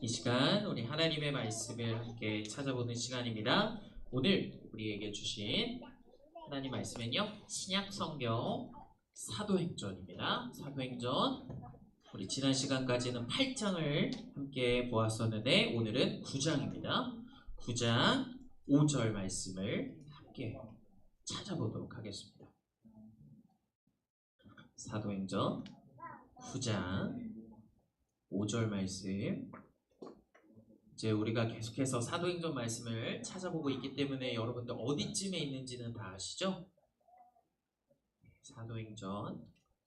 이 시간 우리 하나님의 말씀을 함께 찾아보는 시간입니다. 오늘 우리에게 주신 하나님 말씀은요, 신약 성경 사도행전입니다. 사도행전 우리 지난 시간까지는 8장을 함께 보았었는데 오늘은 9장입니다. 9장 5절 말씀을 함께 찾아보도록 하겠습니다. 사도행전 9장 5절 말씀. 이제 우리가 계속해서 사도행전 말씀을 찾아보고 있기 때문에 여러분들 어디쯤에 있는지는 다 아시죠? 사도행전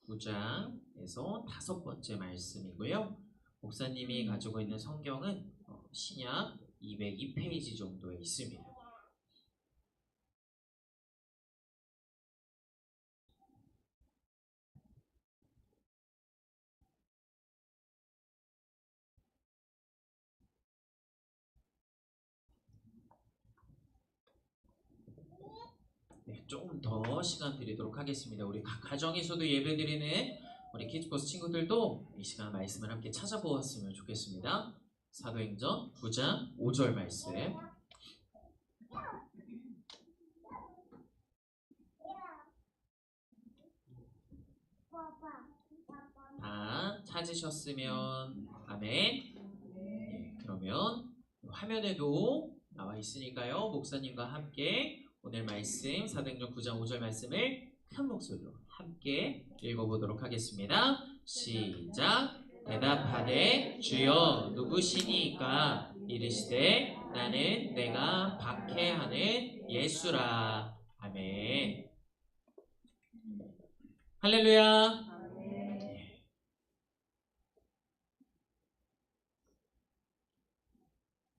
9장에서 5번째 말씀이고요. 목사님이 가지고 있는 성경은 신약 202페이지 정도에 있습니다. 네, 조금 더 시간 드리도록 하겠습니다. 우리 각 가정에서도 예배드리는 우리 키즈버스 친구들도 이 시간 말씀을 함께 찾아보았으면 좋겠습니다. 사도행전 9장 5절 말씀. 다 찾으셨으면 아멘. 네, 그러면 화면에도 나와 있으니까요. 목사님과 함께 오늘 말씀 사도행전 9장 5절 말씀을 큰 목소리로 함께 읽어보도록 하겠습니다. 시작. 대답하되 주여 누구시니까? 이르시되 나는 내가 박해하는 예수라. 아멘. 할렐루야.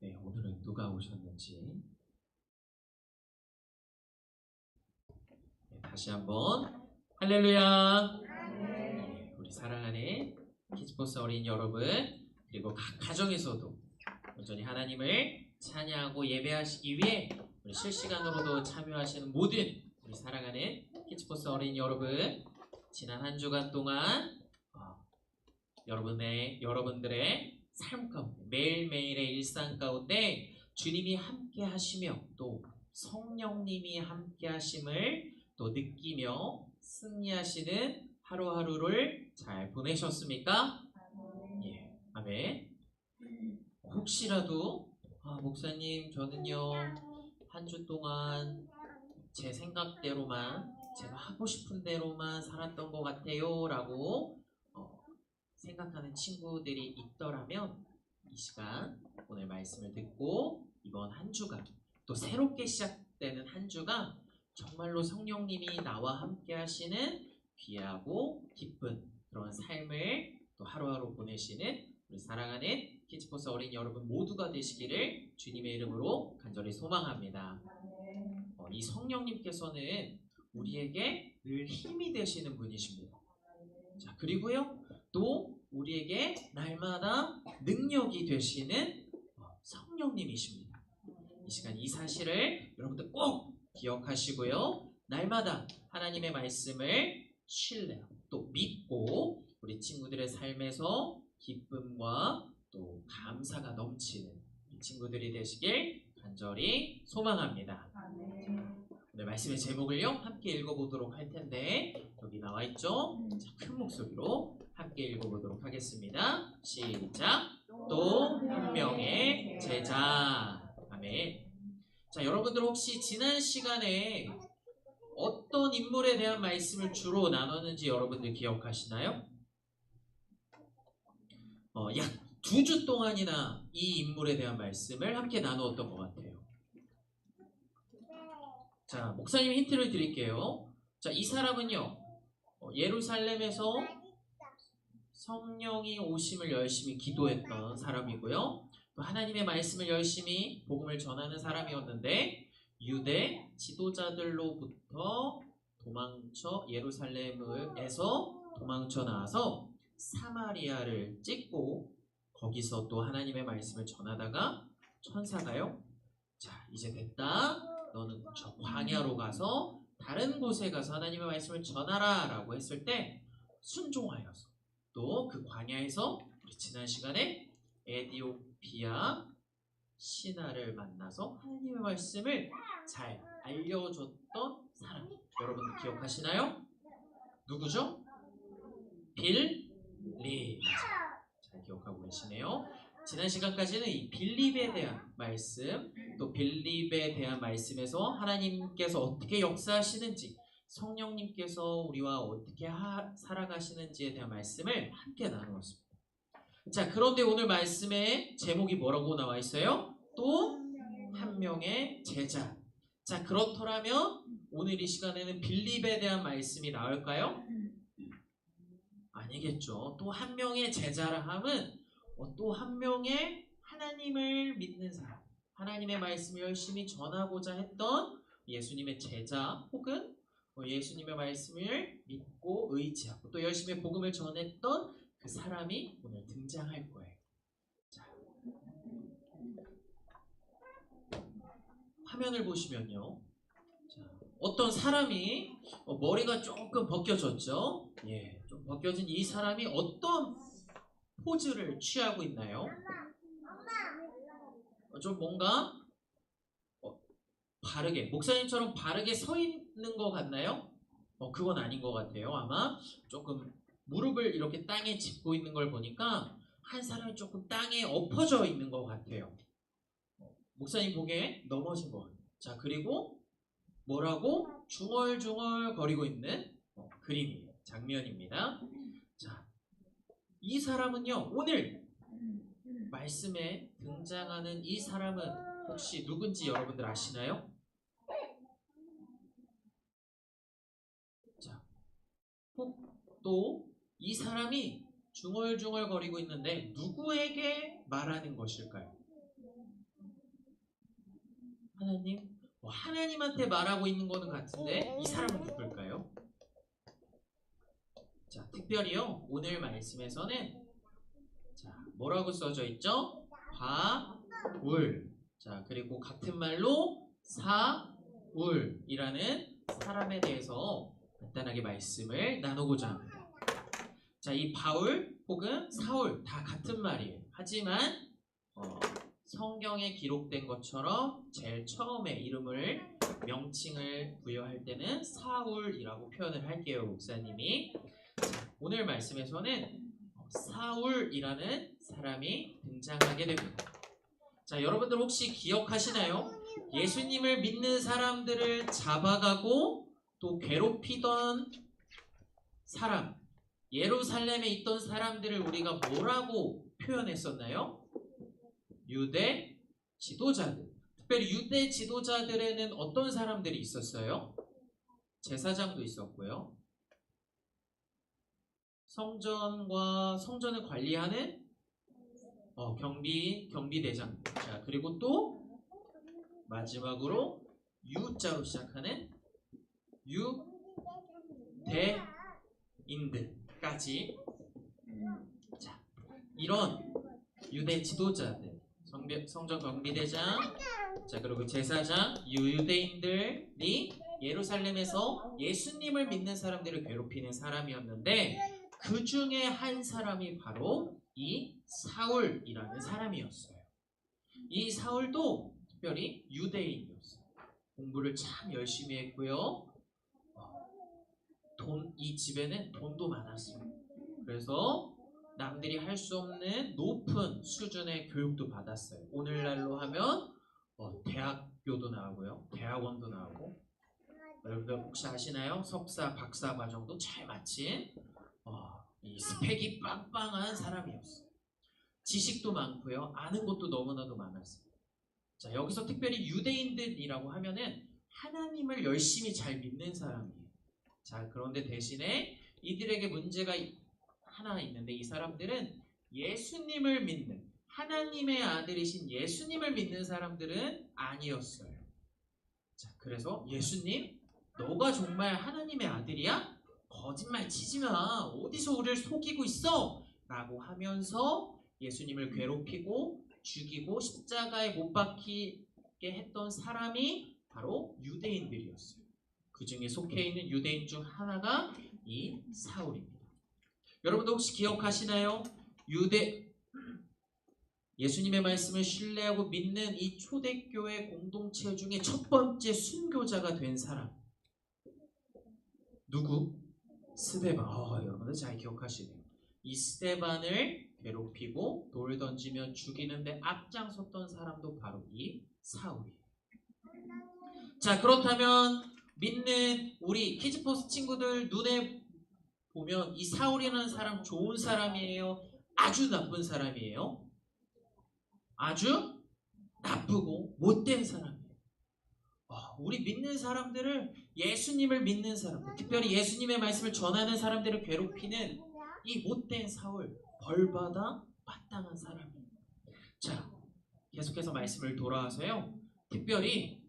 네, 오늘은 누가 오셨는지 다시 한번 할렐루야. 네, 우리 사랑하는 키즈버스 어린이 여러분, 그리고 각 가정에서도 여전히 하나님을 찬양하고 예배하시기 위해 우리 실시간으로도 참여하시는 모든 우리 사랑하는 키즈버스 어린이 여러분, 지난 한 주간 동안 여러분들의 삶 가운데, 매일매일의 일상 가운데 주님이 함께 하시며 또 성령님이 함께 하심을 또 느끼며 승리하시는 하루하루를 잘 보내셨습니까? 예, 아멘. 혹시라도 목사님 저는요 한 주 동안 제 생각대로만 제가 하고 싶은 대로만 살았던 것 같아요 라고 생각하는 친구들이 있더라면 이 시간 오늘 말씀을 듣고 이번 한 주간 또 새롭게 시작되는 한 주간 정말로 성령님이 나와 함께 하시는 귀하고 기쁜 그런 삶을 또 하루하루 보내시는 우리 사랑하는 키즈버스 어린이 여러분 모두가 되시기를 주님의 이름으로 간절히 소망합니다. 이 성령님께서는 우리에게 늘 힘이 되시는 분이십니다. 자, 그리고요 또 우리에게 날마다 능력이 되시는 성령님이십니다. 이 시간 이 사실을 여러분들 꼭 기억하시고요. 날마다 하나님의 말씀을 신뢰 또 믿고 우리 친구들의 삶에서 기쁨과 또 감사가 넘치는 친구들이 되시길 간절히 소망합니다. 오늘 말씀의 제목을요 함께 읽어보도록 할 텐데 여기 나와 있죠? 자, 큰 목소리로 함께 읽어보도록 하겠습니다. 시작. 또 운명의 제자. 아멘. 자, 여러분들 혹시 지난 시간에 어떤 인물에 대한 말씀을 주로 나눴는지 여러분들 기억하시나요? 약 2주 동안이나 이 인물에 대한 말씀을 함께 나누었던 것 같아요. 자, 목사님 힌트를 드릴게요. 자, 이 사람은요, 예루살렘에서 성령이 오심을 열심히 기도했던 사람이고요. 또 하나님의 말씀을 열심히 복음을 전하는 사람이었는데 유대 지도자들로부터 예루살렘에서 도망쳐 나와서 사마리아를 찍고 거기서 또 하나님의 말씀을 전하다가 천사가요. 자, 이제 됐다. 너는 저 광야로 가서 다른 곳에 가서 하나님의 말씀을 전하라 라고 했을 때 순종하여서 또 그 광야에서 우리 지난 시간에 비야 시나를 만나서 하나님의 말씀을 잘 알려줬던 사람. 여러분 기억하시나요? 누구죠? 빌립. 잘 기억하고 계시네요. 지난 시간까지는 이 빌립에 대한 말씀, 또 빌립에 대한 말씀에서 하나님께서 어떻게 역사하시는지, 성령님께서 우리와 어떻게 살아가시는지에 대한 말씀을 함께 나누었습니다. 자, 그런데 오늘 말씀의 제목이 뭐라고 나와 있어요? 또 한 명의 제자. 자, 그렇더라면 오늘 이 시간에는 빌립에 대한 말씀이 나올까요? 아니겠죠. 또 한 명의 제자라 함은 또 한 명의 하나님을 믿는 사람, 하나님의 말씀을 열심히 전하고자 했던 예수님의 제자 혹은 예수님의 말씀을 믿고 의지하고 또 열심히 복음을 전했던 그 사람이 오늘 등장할 거예요. 자, 화면을 보시면요. 자, 어떤 사람이 머리가 조금 벗겨졌죠? 예, 좀 벗겨진 이 사람이 어떤 포즈를 취하고 있나요? 좀 뭔가 바르게, 목사님처럼 바르게 서 있는 것 같나요? 그건 아닌 것 같아요. 아마 조금 무릎을 이렇게 땅에 짚고 있는 걸 보니까 한 사람이 조금 땅에 엎어져 있는 것 같아요. 목사님 보기에 넘어진 것 같아요. 자, 그리고 뭐라고? 중얼중얼 거리고 있는 그림이에요. 장면입니다. 자, 이 사람은요, 오늘 말씀에 등장하는 이 사람은 혹시 누군지 여러분들 아시나요? 자, 또 이 사람이 중얼중얼 거리고 있는데 누구에게 말하는 것일까요? 하나님? 하나님한테 말하고 있는 거는 같은데 이 사람은 누굴까요? 자, 특별히요, 오늘 말씀에서는 자, 뭐라고 써져 있죠? 바울. 자, 그리고 같은 말로 사울이라는 사람에 대해서 간단하게 말씀을 나누고자 합니다. 자, 이 바울 혹은 사울 다 같은 말이에요. 하지만 성경에 기록된 것처럼 제일 처음에 이름을 명칭을 부여할 때는 사울이라고 표현을 할게요. 목사님이. 자, 오늘 말씀에서는 사울이라는 사람이 등장하게 됩니다. 자, 여러분들 혹시 기억하시나요? 예수님을 믿는 사람들을 잡아가고 또 괴롭히던 사람, 예루살렘에 있던 사람들을 우리가 뭐라고 표현했었나요? 유대 지도자들. 특별히 유대 지도자들에는 어떤 사람들이 있었어요? 제사장도 있었고요. 성전을 관리하는 경비대장. 자, 그리고 또 마지막으로 유자로 시작하는 유대인들까지. 자, 이런 유대 지도자들, 성전 경비대장, 자, 그리고 제사장, 유대인들이 예루살렘에서 예수님을 믿는 사람들을 괴롭히는 사람이었는데 그 중에 한 사람이 바로 이 사울이라는 사람이었어요. 이 사울도 특별히 유대인이었어요. 공부를 참 열심히 했고요. 이 집에는 돈도 많았어요. 그래서 남들이 할 수 없는 높은 수준의 교육도 받았어요. 오늘날로 하면 대학교도 나오고요. 대학원도 나오고. 여러분들 혹시 아시나요? 석사, 박사 과정도 잘 마친 이 스펙이 빵빵한 사람이었어요. 지식도 많고요. 아는 것도 너무나도 많았어요. 자, 여기서 특별히 유대인들이라고 하면은 하나님을 열심히 잘 믿는 사람이에요. 자, 그런데 대신에 이들에게 문제가 하나 있는데 이 사람들은 예수님을 믿는 하나님의 아들이신 예수님을 믿는 사람들은 아니었어요. 자, 그래서 예수님, 너가 정말 하나님의 아들이야? 거짓말 치지 마. 어디서 우리를 속이고 있어? 라고 하면서 예수님을 괴롭히고 죽이고 십자가에 못 박히게 했던 사람이 바로 유대인들이었어요. 그 중에 속해 있는 유대인 중 하나가 이 사울입니다. 여러분도 혹시 기억하시나요? 예수님의 말씀을 신뢰하고 믿는 이 초대교회 공동체 중에 첫 번째 순교자가 된 사람. 누구? 스데반. 여러분들 잘 기억하시네요. 이 스데반을 괴롭히고 돌을 던지며 죽이는데 앞장섰던 사람도 바로 이 사울이에요. 자, 그렇다면 믿는 우리 키즈포스 친구들 눈에 보면 이 사울이라는 사람 좋은 사람이에요? 아주 나쁜 사람이에요? 아주 나쁘고 못된 사람이에요. 우리 믿는 사람들을, 예수님을 믿는 사람들, 특별히 예수님의 말씀을 전하는 사람들을 괴롭히는 이 못된 사울, 벌받아 마땅한 사람이에요. 자, 계속해서 말씀을 돌아와서요. 특별히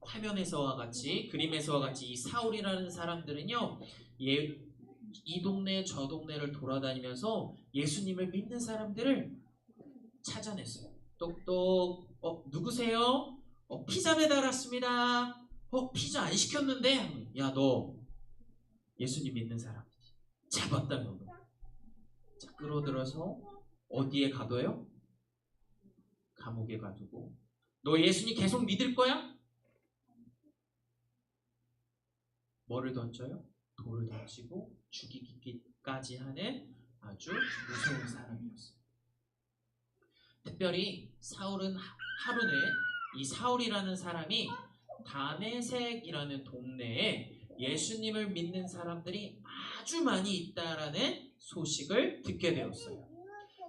화면에서와 같이, 그림에서와 같이 이 사울이라는 사람들은요, 이 동네 저 동네를 돌아다니면서 예수님을 믿는 사람들을 찾아냈어요. 똑똑. 누구세요? 피자 배달 왔습니다. 피자 안 시켰는데? 야, 너 예수님 믿는 사람이지. 잡았다, 너. 자, 끌어들어서 어디에 가둬요? 감옥에 가두고. 너 예수님 계속 믿을 거야? 뭐를 던져요? 돌을 던지고 죽이기까지 하는 아주 무서운 사람이었어요. 특별히 사울은 하루는 이 사울이라는 사람이 다메섹이라는 동네에 예수님을 믿는 사람들이 아주 많이 있다라는 소식을 듣게 되었어요.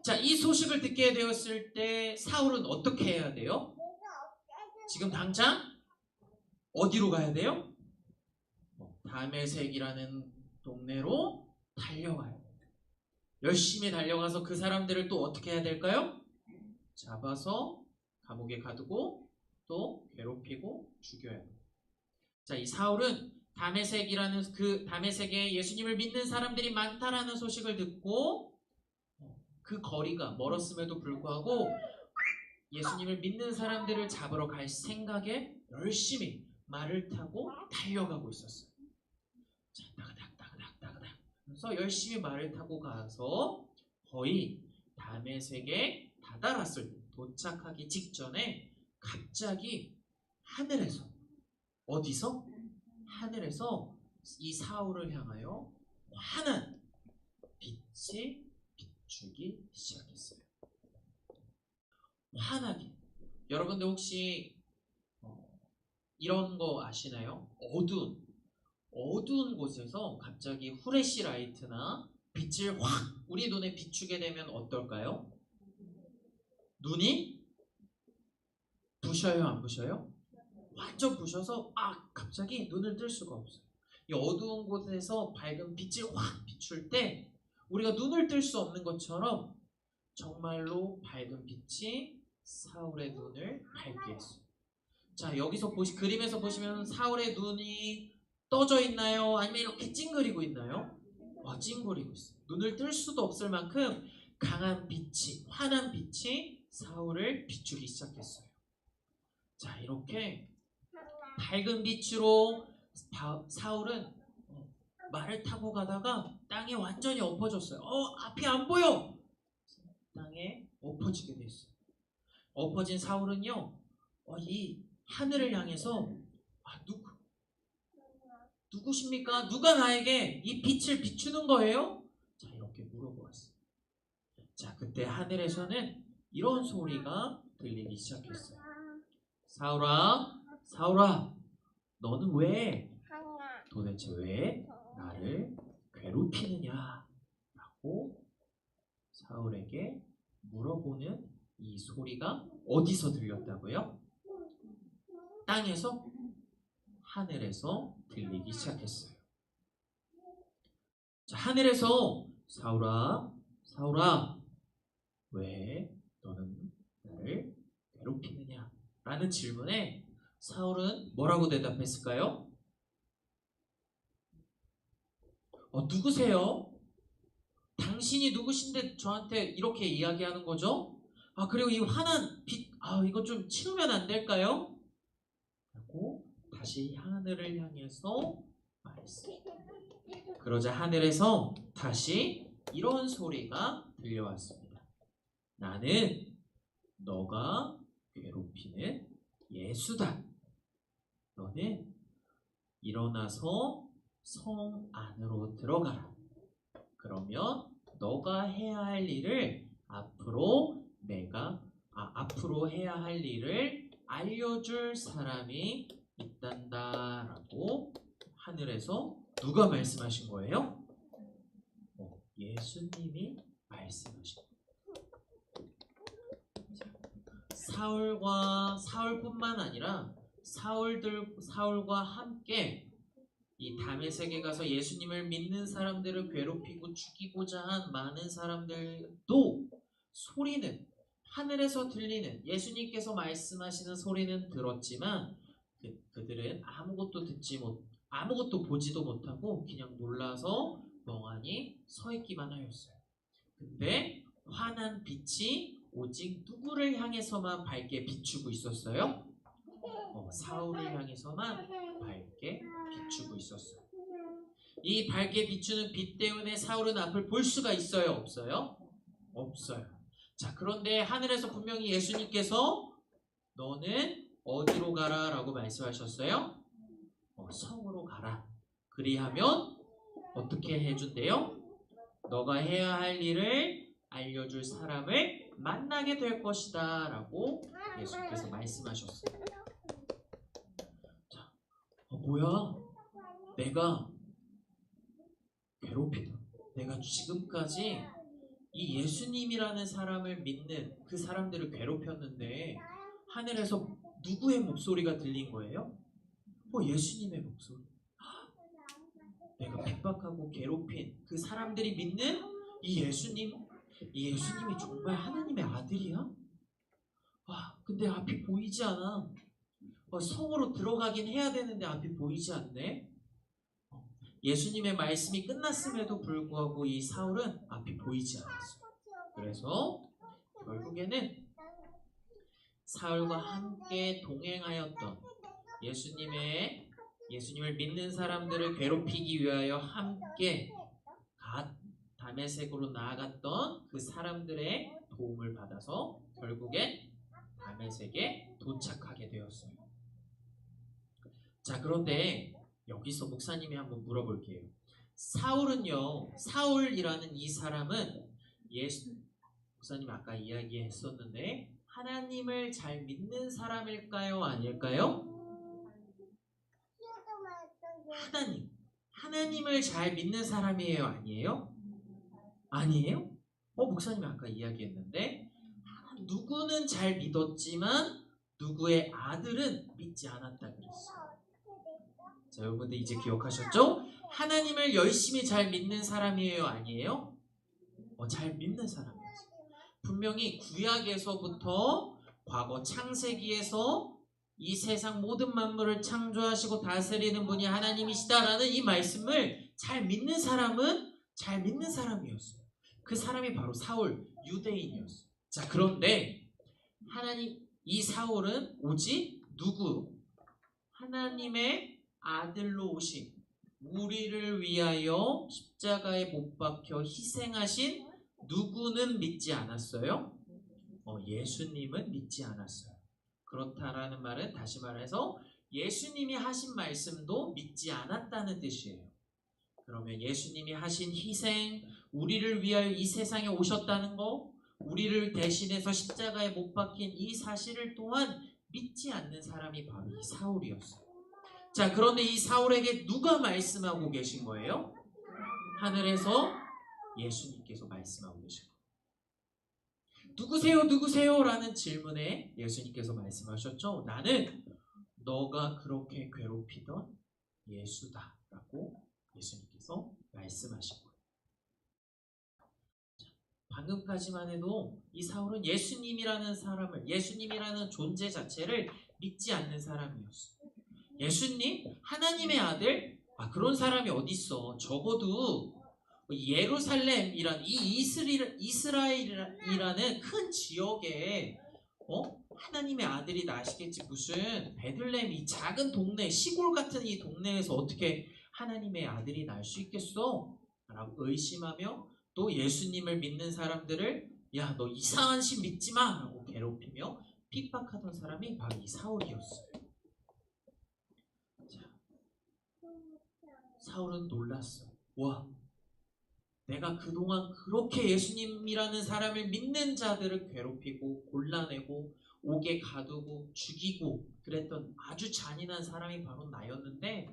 자, 이 소식을 듣게 되었을 때 사울은 어떻게 해야 돼요? 지금 당장 어디로 가야 돼요? 다메섹이라는 동네로 달려가야 돼요. 열심히 달려가서 그 사람들을 또 어떻게 해야 될까요? 잡아서 감옥에 가두고 또 괴롭히고 죽여야 돼요. 자, 이 사울은 다메섹이라는 그 다메섹에 예수님을 믿는 사람들이 많다라는 소식을 듣고 그 거리가 멀었음에도 불구하고 예수님을 믿는 사람들을 잡으러 갈 생각에 열심히 말을 타고 달려가고 있었어요. 자, 따그닥 그래서 열심히 말을 타고 가서 거의 다메섹에 다다랐을 때, 도착하기 직전에 갑자기 하늘에서, 어디서? 하늘에서 이 사울을 향하여 환한 빛이 비추기 시작했어요. 환하게. 여러분들 혹시 이런 거 아시나요? 어두운 곳에서 갑자기 후레쉬 라이트나 빛을 확 우리 눈에 비추게 되면 어떨까요? 눈이 부셔요, 안 부셔요? 완전 부셔서 갑자기 눈을 뜰 수가 없어요. 이 어두운 곳에서 밝은 빛을 확 비출 때 우리가 눈을 뜰 수 없는 것처럼 정말로 밝은 빛이 사울의 눈을 밝게 했어요. 자, 여기서 그림에서 보시면 사울의 눈이 떠져 있나요? 아니면 이렇게 찡그리고 있나요? 찡그리고 있어요. 눈을 뜰 수도 없을 만큼 강한 빛이, 환한 빛이 사울을 비추기 시작했어요. 자, 이렇게 밝은 빛으로 사울은 말을 타고 가다가 땅에 완전히 엎어졌어요. 앞이 안 보여! 땅에 엎어지게 됐어요. 엎어진 사울은요, 이 하늘을 향해서 누구십니까? 누가 나에게 이 빛을 비추는 거예요? 자, 이렇게 물어보았어요. 자, 그때 하늘에서는 이런 소리가 들리기 시작했어요. 사울아, 너는 도대체 왜 나를 괴롭히느냐? 라고 사울에게 물어보는 이 소리가 어디서 들렸다고요? 땅에서? 하늘에서 들리기 시작했어요. 자, 하늘에서 사울아, 왜 너는 나를 괴롭히느냐? 라는 질문에 사울은 뭐라고 대답했을까요? 누구세요? 당신이 누구신데 저한테 이렇게 이야기하는 거죠? 그리고 이 환한 빛, 이거 좀 치우면 안 될까요? 라고 다시 하늘을 향해서 말했어요. 그러자 하늘에서 다시 이런 소리가 들려왔습니다. 나는 너가 괴롭히는 예수다. 너는 일어나서 성 안으로 들어가라. 그러면 너가 해야 할 일을 앞으로 해야 할 일을 알려줄 사람이 있단다라고 하늘에서 누가 말씀하신 거예요? 예수님이 말씀하신 거예요. 사울뿐만 아니라 사울과 함께 이 다메섹에 가서 예수님을 믿는 사람들을 괴롭히고 죽이고자 한 많은 사람들도 소리는 하늘에서 들리는 예수님께서 말씀하시는 소리는 들었지만 그들은 아무것도 보지도 못하고 그냥 놀라서 멍하니 서 있기만 하였어요. 근데 환한 빛이 오직 누구를 향해서만 밝게 비추고 있었어요? 사울을 향해서만 밝게 비추고 있었어요. 이 밝게 비추는 빛 때문에 사울은 앞을 볼 수가 있어요? 없어요? 없어요. 자, 그런데 하늘에서 분명히 예수님께서 너는 어디로 가라 라고 말씀하셨어요? 성으로 가라. 그리하면 어떻게 해준대요? 너가 해야 할 일을 알려줄 사람을 만나게 될 것이다 라고 예수님께서 말씀하셨어요. 자, 뭐야? 내가 괴롭히다. 내가 지금까지 이 예수님이라는 사람을 믿는 그 사람들을 괴롭혔는데 하늘에서 누구의 목소리가 들린 거예요? 예수님의 목소리. 내가 핍박하고 괴롭힌 그 사람들이 믿는 이 예수님이 정말 하나님의 아들이야? 근데 앞이 보이지 않아. 성으로 들어가긴 해야 되는데 앞이 보이지 않네. 예수님의 말씀이 끝났음에도 불구하고 이 사울은 앞이 보이지 않았어요. 그래서 결국에는 사울과 함께 동행하였던 예수님을 믿는 사람들을 괴롭히기 위하여 함께 다메섹으로 나아갔던 그 사람들의 도움을 받아서 결국엔 다메섹에 도착하게 되었어요. 자, 그런데 여기서 목사님이 한번 물어볼게요. 사울이라는 이 사람은 목사님 아까 이야기했었는데 하나님을 잘 믿는 사람일까요? 아닐까요? 하나님을 잘 믿는 사람이에요? 아니에요? 아니에요? 목사님이 아까 이야기했는데 누구는 잘 믿었지만 누구의 아들은 믿지 않았다 그랬어요. 자, 여러분들 이제 기억하셨죠? 하나님을 열심히 잘 믿는 사람이에요? 아니에요? 잘 믿는 사람이었어요. 분명히 구약에서부터 과거 창세기에서 이 세상 모든 만물을 창조하시고 다스리는 분이 하나님이시다라는 이 말씀을 잘 믿는 사람은 잘 믿는 사람이었어요. 그 사람이 바로 사울, 유대인이었어요. 자, 그런데 이 사울은 오직 하나님의 아들로 오신 우리를 위하여 십자가에 못 박혀 희생하신 누구는 믿지 않았어요? 예수님은 믿지 않았어요. 그렇다라는 말은 다시 말해서 예수님이 하신 말씀도 믿지 않았다는 뜻이에요. 그러면 예수님이 하신 희생, 우리를 위하여 이 세상에 오셨다는 거, 우리를 대신해서 십자가에 못 박힌 이 사실을 또한 믿지 않는 사람이 바로 이 사울이었어요. 자, 그런데 이 사울에게 누가 말씀하고 계신 거예요? 하늘에서 예수님께서 말씀하고 계신 거예요. 누구세요? 라는 질문에 예수님께서 말씀하셨죠. 나는 너가 그렇게 괴롭히던 예수다 라고 예수님께서 말씀하신 거예요. 자, 방금까지만 해도 이 사울은 예수님이라는 존재 자체를 믿지 않는 사람이었어요. 예수님? 하나님의 아들? 그런 사람이 어딨어. 적어도 예루살렘이란 이 이스라엘이라는 큰 지역에 하나님의 아들이 나시겠지. 무슨 베들레헴 이 작은 동네 시골 같은 이 동네에서 어떻게 하나님의 아들이 날 수 있겠어? 라고 의심하며 또 예수님을 믿는 사람들을 야, 너 이상한 신 믿지 마! 라고 괴롭히며 핍박하던 사람이 바로 이 사울이었어요. 자, 사울은 놀랐어. 와, 내가 그동안 그렇게 예수님이라는 사람을 믿는 자들을 괴롭히고 곤란내고 옥에 가두고 죽이고 그랬던 아주 잔인한 사람이 바로 나였는데,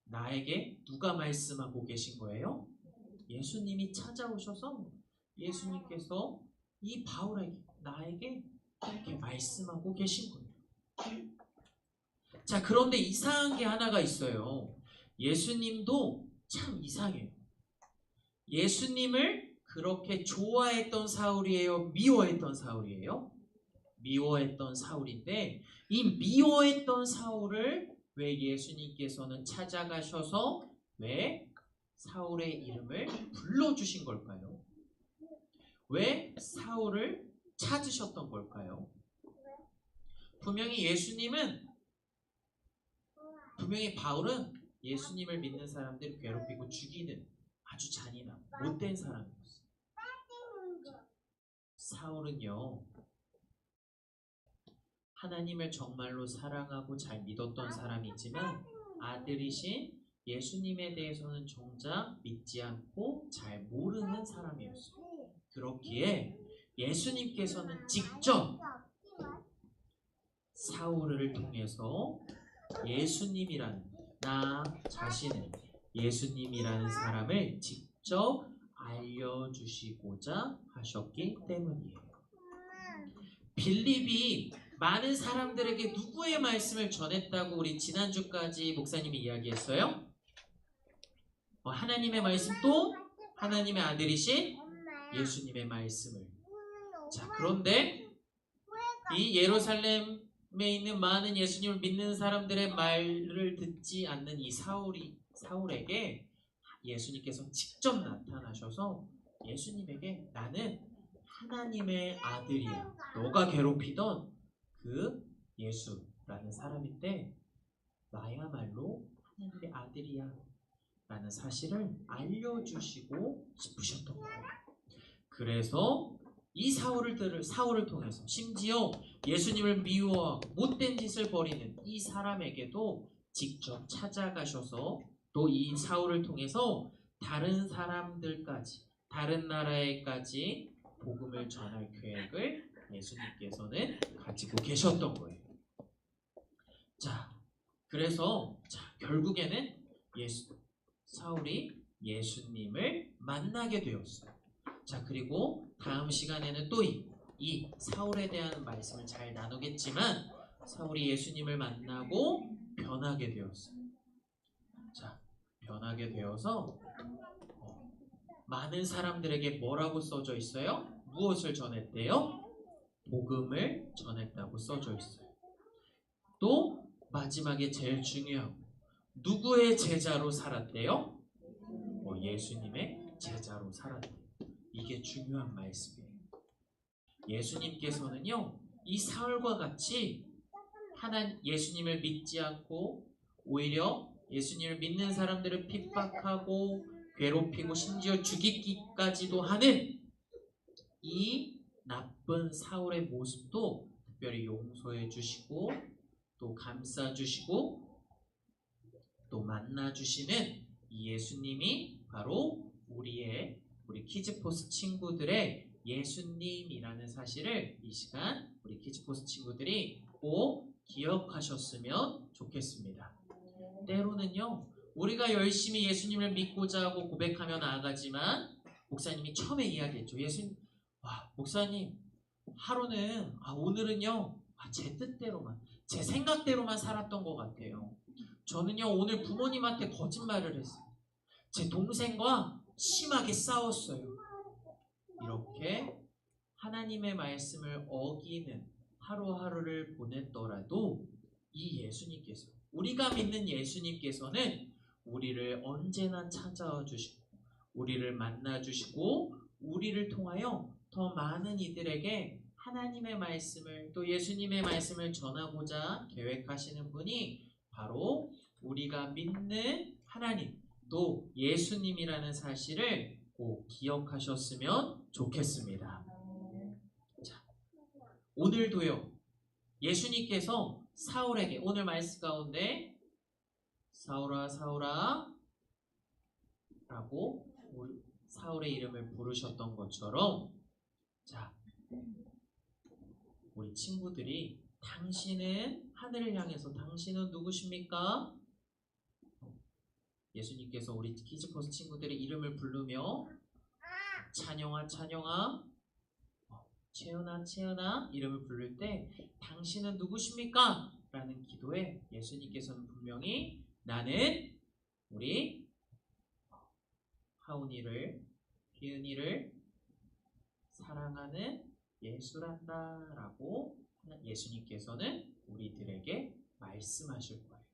나에게 누가 말씀하고 계신 거예요? 예수님이 찾아오셔서 예수님께서 이 바울에게, 나에게 이렇게 말씀하고 계신 거예요. 자, 그런데 이상한 게 하나가 있어요. 예수님도 참 이상해요. 예수님을 그렇게 좋아했던 사울이에요? 미워했던 사울이에요? 미워했던 사울인데, 이 미워했던 사울을 왜 예수님께서는 찾아가셔서 왜 사울의 이름을 불러주신 걸까요? 왜 사울을 찾으셨던 걸까요? 분명히 바울은 예수님을 믿는 사람들을 괴롭히고 죽이는 아주 잔인한 못된 사람이었어요. 사울은요, 하나님을 정말로 사랑하고 잘 믿었던 사람이지만 아들이신 예수님에 대해서는 정작 믿지 않고 잘 모르는 사람이었어요. 그렇기에 예수님께서는 직접 사울을 통해서 예수님이라는, 나 자신을 예수님이라는 사람을 직접 알려주시고자 하셨기 때문이에요. 빌립이 많은 사람들에게 누구의 말씀을 전했다고 우리 지난주까지 목사님이 이야기했어요? 하나님의 말씀, 또 하나님의 아들이신 예수님의 말씀을. 자, 그런데 이 예루살렘에 있는 많은 예수님을 믿는 사람들의 말을 듣지 않는 이 사울에게 예수님께서 직접 나타나셔서 예수님에게, 나는 하나님의 아들이야, 너가 괴롭히던 그 예수라는 사람인데 나야말로 하나님의 아들이야 라는 사실을 알려주시고 싶으셨던 거예요. 그래서 이 사울을 통해서, 심지어 예수님을 미워하고 못된 짓을 벌이는 이 사람에게도 직접 찾아가셔서 또 이 사울을 통해서 다른 사람들까지, 다른 나라에까지 복음을 전할 계획을 예수님께서는 가지고 계셨던 거예요. 자, 그래서 결국에는 사울이 예수님을 만나게 되었어요. 자, 그리고 다음 시간에는 또 이 사울에 대한 말씀을 잘 나누겠지만, 사울이 예수님을 만나고 변하게 되었어요. 자, 변하게 되어서 많은 사람들에게 뭐라고 써져 있어요? 무엇을 전했대요? 복음을 전했다고 써져 있어요. 또 마지막에 제일 중요한, 누구의 제자로 살았대요? 예수님의 제자로 살았대요. 이게 중요한 말씀이에요. 예수님께서는요, 이 사울과 같이 예수님을 믿지 않고 오히려 예수님을 믿는 사람들을 핍박하고 괴롭히고 심지어 죽이기까지도 하는 이 나쁜 사울의 모습도 특별히 용서해 주시고 또 감싸 주시고 또 만나 주시는 이 예수님이 바로 우리 키즈포스 친구들의 예수님이라는 사실을 이 시간 우리 키즈포스 친구들이 꼭 기억하셨으면 좋겠습니다. 때로는요, 우리가 열심히 예수님을 믿고자 하고 고백하며 나아가지만, 목사님이 처음에 이야기했죠. 목사님, 하루는, 오늘은요, 제 뜻대로만, 제 생각대로만 살았던 것 같아요. 저는요, 오늘 부모님한테 거짓말을 했어요. 제 동생과 심하게 싸웠어요. 이렇게 하나님의 말씀을 어기는 하루하루를 보냈더라도 이 예수님께서, 우리가 믿는 예수님께서는 우리를 언제나 찾아와 주시고 우리를 만나 주시고 우리를 통하여 더 많은 이들에게 하나님의 말씀을, 또 예수님의 말씀을 전하고자 계획하시는 분이 바로 우리가 믿는 하나님, 또 예수님이라는 사실을 꼭 기억하셨으면 좋겠습니다. 오늘도요. 예수님께서 사울에게 오늘 말씀 가운데 사울아 사울아 라고 사울의 이름을 부르셨던 것처럼 자 우리 친구들이 당신은 하늘을 향해서 당신은 누구십니까? 예수님께서 우리 키즈포스 친구들의 이름을 부르며 찬영아 찬영아 채연아 채연아 이름을 부를 때 당신은 누구십니까? 라는 기도에 예수님께서는 분명히 나는 우리 하은이를 희은이를 사랑하는 예수란다 라고 예수님께서는 우리들에게 말씀하실 거예요.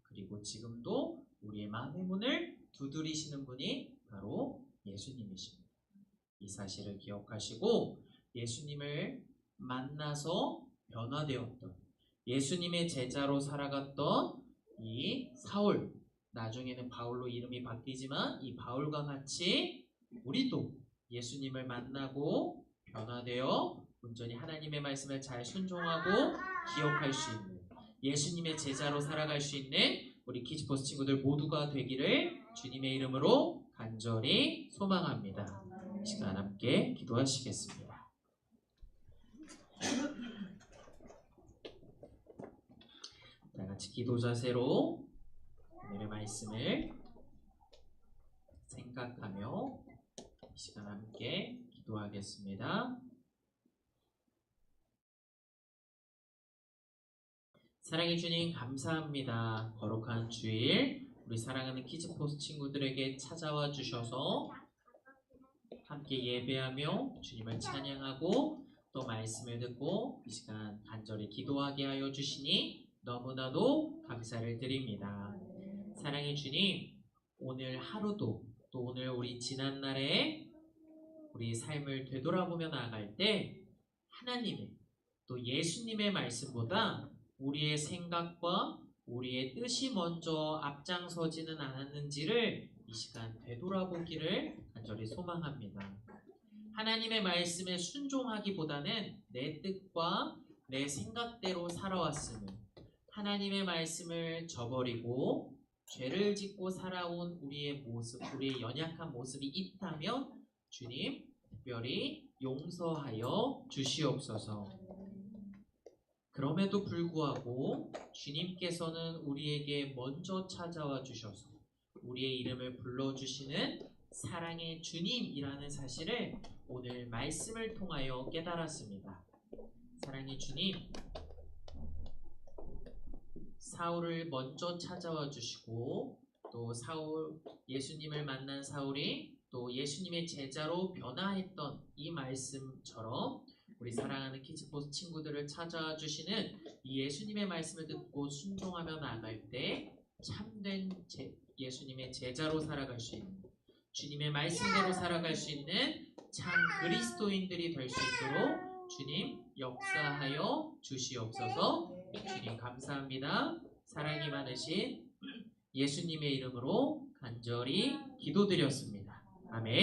그리고 지금도 우리의 마음의 문을 두드리시는 분이 바로 예수님이십니다. 이 사실을 기억하시고 예수님을 만나서 변화되었던 예수님의 제자로 살아갔던 이 사울, 나중에는 바울로 이름이 바뀌지만 이 바울과 같이 우리도 예수님을 만나고 변화되어 온전히 하나님의 말씀을 잘 순종하고 기억할 수 있는 예수님의 제자로 살아갈 수 있는 우리 키즈포스 친구들 모두가 되기를 주님의 이름으로 간절히 소망합니다. 이 시간 함께 기도하시겠습니다. 다 같이 기도 자세로 오늘의 말씀을 생각하며 이 시간 함께 기도하겠습니다. 사랑의 주님 감사합니다. 거룩한 주일 우리 사랑하는 키즈포스 친구들에게 찾아와 주셔서 함께 예배하며 주님을 찬양하고 또 말씀을 듣고 이 시간 간절히 기도하게 하여 주시니 너무나도 감사를 드립니다. 사랑의 주님 오늘 하루도 또 오늘 우리 지난날에 우리 삶을 되돌아보며 나아갈 때 하나님의 또 예수님의 말씀보다 우리의 생각과 우리의 뜻이 먼저 앞장서지는 않았는지를 이 시간 되돌아보기를 간절히 소망합니다. 하나님의 말씀에 순종하기보다는 내 뜻과 내 생각대로 살아왔음을 하나님의 말씀을 저버리고 죄를 짓고 살아온 우리의 모습, 우리의 연약한 모습이 있다면 주님 특별히 용서하여 주시옵소서. 그럼에도 불구하고 주님께서는 우리에게 먼저 찾아와 주셔서 우리의 이름을 불러주시는 사랑의 주님이라는 사실을 오늘 말씀을 통하여 깨달았습니다. 사랑의 주님, 사울을 먼저 찾아와 주시고 또 예수님을 만난 사울이 또 예수님의 제자로 변화했던 이 말씀처럼 우리 사랑하는 키즈포스 친구들을 찾아와 주시는 이 예수님의 말씀을 듣고 순종하며 나아갈 때 참된 예수님의 제자로 살아갈 수 있는 주님의 말씀대로 살아갈 수 있는 참 그리스도인들이 될 수 있도록 주님 역사하여 주시옵소서. 주님 감사합니다. 사랑이 많으신 예수님의 이름으로 간절히 기도드렸습니다. 아멘.